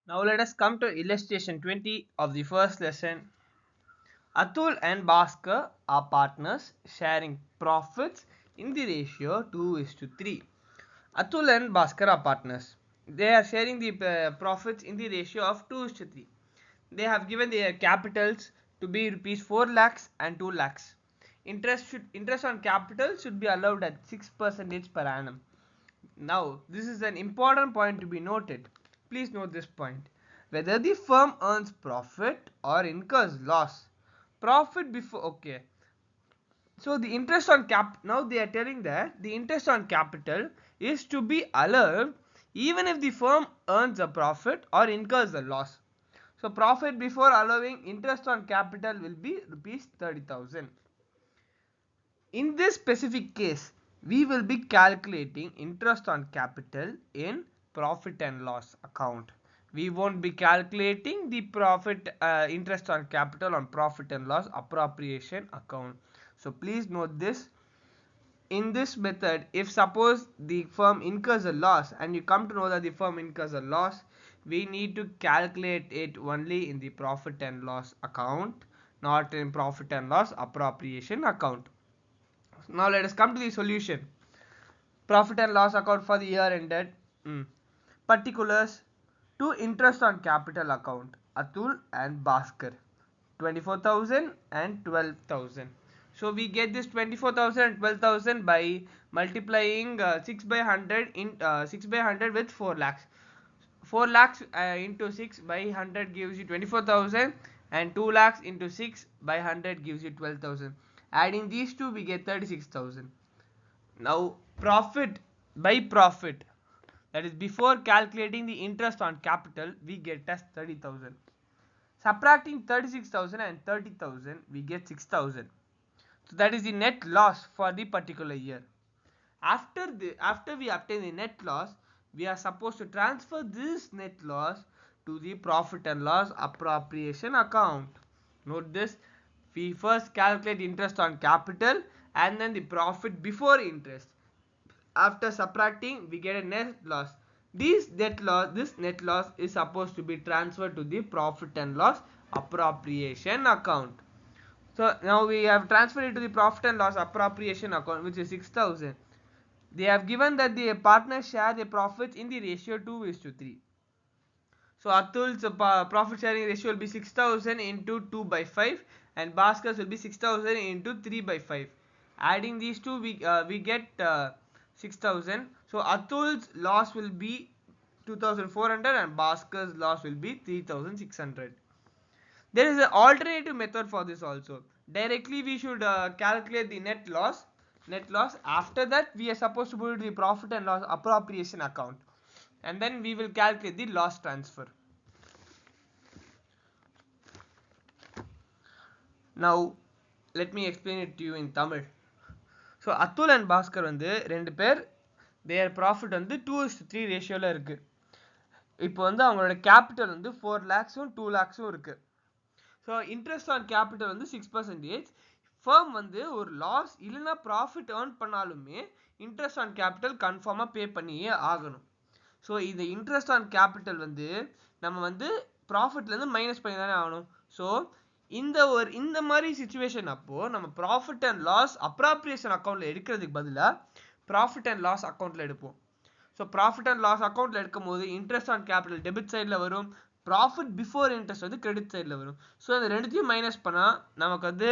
Now let us come to illustration 20 of the first lesson. Atul and Bhaskar are partners sharing profits in the ratio 2:3. Atul and Bhaskar are partners. They are sharing the profits in the ratio of 2:3. They have given their capitals to be rupees 4 lakhs and 2 lakhs. Interest on capital should be allowed at 6% per annum. Now, this is an important point to be noted. Please note this point. Whether the firm earns profit or incurs loss. Profit before, okay. So the interest on now they are telling that the interest on capital is to be allowed even if the firm earns a profit or incurs a loss. So profit before allowing interest on capital will be rupees 30,000. In this specific case, we will be calculating interest on capital in profit and loss account. We won't be calculating the interest on capital on profit and loss appropriation account. So please note this. In this method, if suppose the firm incurs a loss and you come to know that the firm incurs a loss, we need to calculate it only in the profit and loss account, not in profit and loss appropriation account. Now let us come to the solution. Profit and loss account for the year ended. Particulars to interest on capital account. Atul and Bhaskar. 24,000 and 12,000. So we get this 24,000 and 12,000 by multiplying 6 by 100 in 6 by 100 with 4 lakhs. 4 lakhs into 6 by 100 gives you 24,000 and 2 lakhs into 6 by 100 gives you 12,000. Adding these two we get 36,000. Now profit by profit, that is before calculating the interest on capital, we get as 30,000. Subtracting 36,000 and 30,000 we get 6,000. So that is the net loss for the particular year. After we obtain the net loss, we are supposed to transfer this net loss to the profit and loss appropriation account. Note this, we first calculate interest on capital and then the profit before interest. After subtracting, we get a net loss. This net loss is supposed to be transferred to the profit and loss appropriation account. So now we have transferred it to the profit and loss appropriation account, which is 6,000. They have given that the partners share the profits in the ratio 2:3. So Atul's profit sharing ratio will be 6,000 into 2 by 5 and Bhaskar's will be 6,000 into 3 by 5. Adding these two, we get 6,000. So Atul's loss will be 2,400 and Bhaskar's loss will be 3,600. There is an alternative method for this also. Directly we should calculate the net loss. After that we are supposed to put it in the profit and loss appropriation account. And then we will calculate the loss transfer. Now let me explain it to you in Tamil. So Atul and Bhaskar வந்து ரெண்டு பேர் their profit வந்து 2:3 ரேஷியோல இருக்கு. இப்போ வந்து அவங்களோட capital வந்து 4 lakhsம் 2 lakhsம் இருக்கு. ஸோ இன்ட்ரெஸ்ட் ஆன் கேபிட்டல் வந்து 6%. ஃபர்ம் வந்து ஒரு லாஸ் இல்லைன்னா ப்ராஃபிட் ஏர்ன் பண்ணாலுமே இன்ட்ரெஸ்ட் ஆன் கேபிட்டல் கன்ஃபார்மாக பே பண்ணியே ஆகணும். ஸோ இந்த இன்ட்ரெஸ்ட் ஆன் கேபிட்டல் வந்து நம்ம வந்து ப்ராஃபிட்லேருந்து மைனஸ் பண்ணி தானே ஆகணும். ஸோ இந்த மாதிரி சுச்சுவேஷன் அப்போது நம்ம ப்ராஃபிட் அண்ட் லாஸ் அப்ராப்ரியேஷன் அக்கௌண்ட்டில் எடுக்கிறதுக்கு பதிலாக ப்ராஃபிட் அண்ட் லாஸ் அக்கௌண்ட்டில் எடுப்போம். ஸோ ப்ராஃபிட் அண்ட் லாஸ் அக்கௌண்ட்டில் எடுக்கும் போது இன்ட்ரெஸ்ட் ஆன் கேபிட்டல் டெபிட் சைடில் வரும், ப்ராஃபிட் பிஃபோர் இன்ட்ரெஸ்ட் வந்து கிரெடிட் சைடில் வரும். ஸோ அந்த ரெண்டுத்தையும் மைனஸ் பண்ணால் நமக்கு வந்து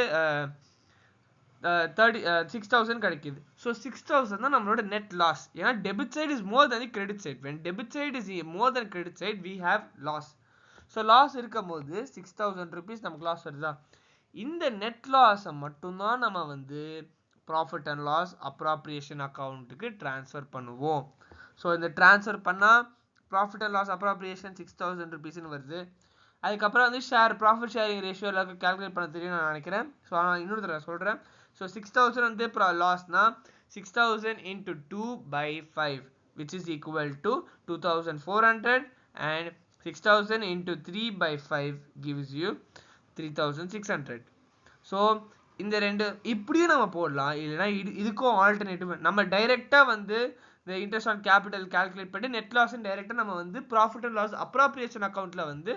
6,000 கிடைக்குது. ஸோ 6,000 தான் நம்மளோட நெட் லாஸ். ஏன்னா debit side is more than the credit side. When debit side is more than credit side we have loss. So loss இருக்கும் போது 6,000 rupees நமக்கு லாஸ் வருதா, இந்த நெட் லாஸை மட்டும்தான் நம்ம வந்து ப்ராஃபிட் அண்ட் லாஸ் அப்ராப்ரியேஷன் அக்கௌண்ட்டுக்கு ட்ரான்ஸ்ஃபர் பண்ணுவோம். ஸோ இந்த ட்ரான்ஸ்ஃபர் பண்ணால் ப்ராஃபிட் அண்ட் லாஸ் அப்ராப்ரியேஷன் 6,000 rupeesன்னு வருது. அதுக்கப்புறம் வந்து ப்ராஃபிட் ஷேரிங் ரேஷியோ எல்லாருக்கும் கால்குலேட் பண்ண தெரியும் நான் நினைக்கிறேன். ஸோ நான் இன்னொரு தடவை சொல்கிறேன். ஸோ 6,000 வந்து லாஸ்னா 6,000 into 2 by 5 which is equal to 2,400 and 6,000 into 3 by 5 gives you 3,600. So இந்த ரெண்டு இப்படியும் நம்ம போடலாம். இல்லைன்னா இதுக்கும் ஆல்டர்னேட்டிவ் நம்ம டைரெக்டா வந்து இந்த இன்ட்ரெஸ்ட் ஆன் கேபிட்டல் கால்குலேட் பண்ணி நெட் லாஸ் டைரெக்டா நம்ம வந்து ப்ராஃபிட் அண்ட் லாஸ் அப்ராப்ரியேஷன் அக்கௌண்ட்ல வந்து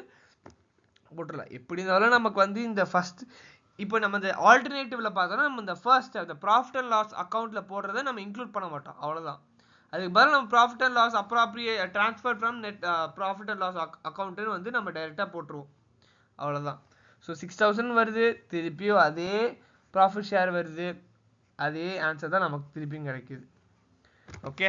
போட்டுடலாம். எப்படி இருந்தாலும் நமக்கு வந்து இந்த ஃபர்ஸ்ட் இப்போ நம்ம இந்த ஆல்டர்னேட்டிவ்ல பார்த்தோம்னா நம்ம இந்த ஃபர்ஸ்ட் அந்த ப்ராஃபிட் அண்ட் லாஸ் அக்கௌண்ட்ல போடுறதை நம்ம இன்க்ளூட் பண்ண மாட்டோம், அவ்வளவுதான். அதுக்கு பதிலாக நம்ம profit and loss transfer from net profit and loss அக்கௌண்ட்னு வந்து நம்ம டைரெக்டா போட்டுருவோம், அவ்வளவுதான். ஸோ 6000 வருது, திருப்பியும் அதே ப்ராஃபிட் ஷேர் வருது, அதே ஆன்சர் தான் நமக்கு திருப்பியும் கிடைக்குது. ஓகே.